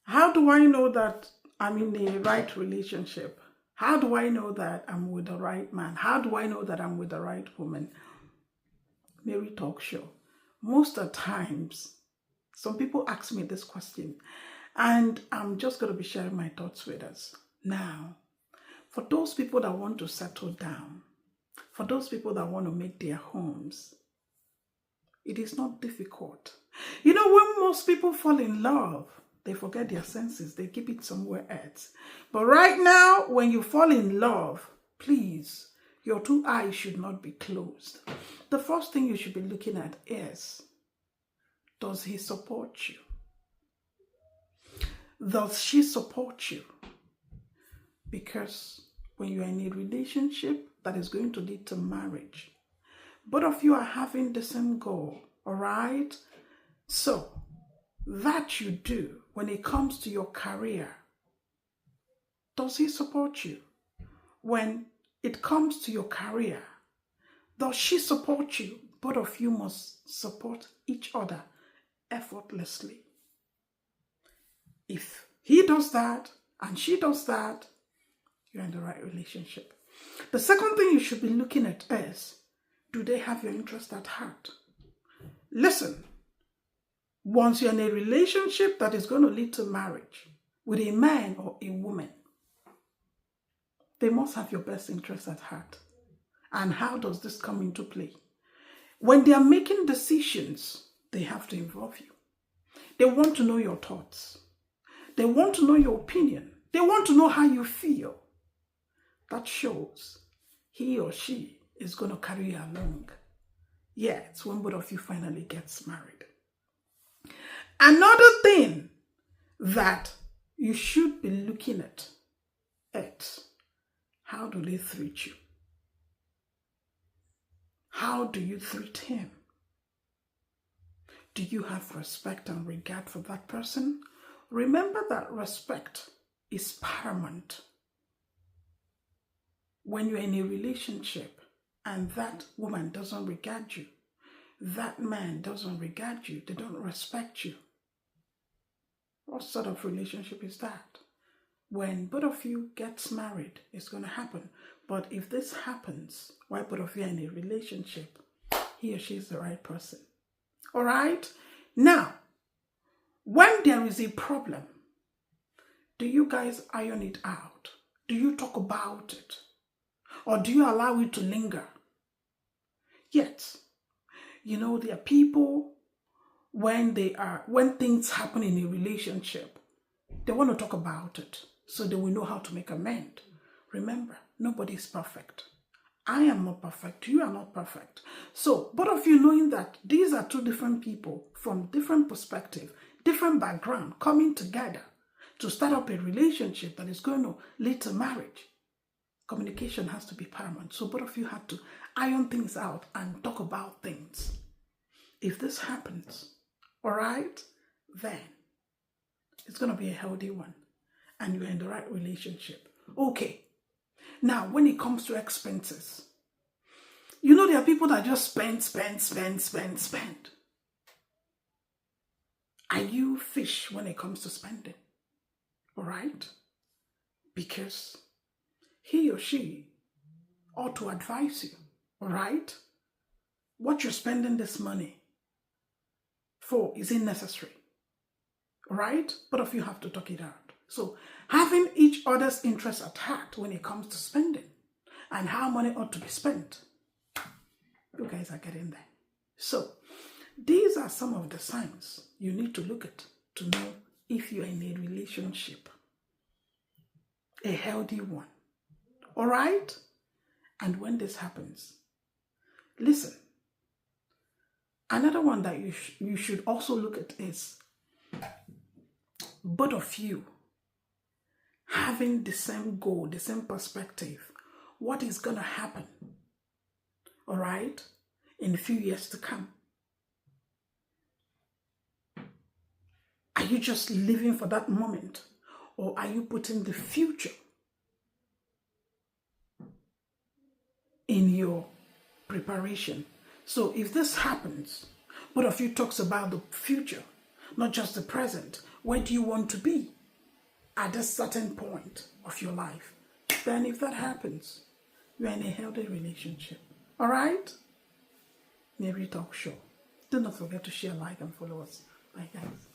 How do I know that I'm in the right relationship? How do I know that I'm with the right man? How do I know that I'm with the right woman? Mary Talk Show. Most of the times, some people ask me this question, and I'm just going to be sharing my thoughts with us. Now, for those people that want to settle down, for those people that want to make their homes, it is not difficult. You know, when most people fall in love, they forget their senses. They keep it somewhere else. But right now, when you fall in love, please, your two eyes should not be closed. The first thing you should be looking at is, does he support you? Does she support you? Because when you're in a relationship that is going to lead to marriage, both of you are having the same goal, all right? So, that you do when it comes to your career, does he support you? When it comes to your career, does she support you? Both of you must support each other effortlessly. If he does that and she does that, you're in the right relationship. The second thing you should be looking at is, do they have your interest at heart? Listen, once you're in a relationship that is going to lead to marriage with a man or a woman, they must have your best interest at heart. And how does this come into play? When they are making decisions, they have to involve you. They want to know your thoughts. They want to know your opinion. They want to know how you feel. That shows he or she is going to carry you along. Yeah, it's when both of you finally gets married. Another thing that you should be looking at, how do they treat you? How do you treat him? Do you have respect and regard for that person? Remember that respect is paramount. When you're in a relationship and that woman doesn't regard you, that man doesn't regard you, they don't respect you, what sort of relationship is that? When both of you gets married, it's going to happen. But if this happens while both of you are in a relationship, he or she is the right person. All right? Now, when there is a problem, do you guys iron it out? Do you talk about it? Or do you allow it to linger? Yet, you know, there are people, when things happen in a relationship, they want to talk about it so they will know how to make amends. Remember, nobody is perfect. I am not perfect. You are not perfect. So, both of you knowing that these are two different people from different perspective, different background, coming together to start up a relationship that is going to lead to marriage. Communication has to be paramount. So both of you have to iron things out and talk about things. If this happens, all right, then it's going to be a healthy one and you're in the right relationship. Okay. Now, when it comes to expenses, you know, there are people that just spend. Are you fish when it comes to spending? All right? Because he or she ought to advise you, all right? What you're spending this money for, is it necessary? All right? Both of you have to talk it out. So having each other's interest at heart when it comes to spending and how money ought to be spent, you guys are getting there. So these are some of the signs you need to look at to know if you're in a relationship, a healthy one. All right? And when this happens, listen, another one that you should also look at is both of you having the same goal, the same perspective. What is going to happen, all right, in a few years to come? Are you just living for that moment? Or are you putting the future in your preparation? So if this happens, both of you talks about the future, not just the present. Where do you want to be? at a certain point of your life, then if that happens, you're in a healthy relationship. All right? Maybe talk show. Do not forget to share, like, and follow us. Bye, guys.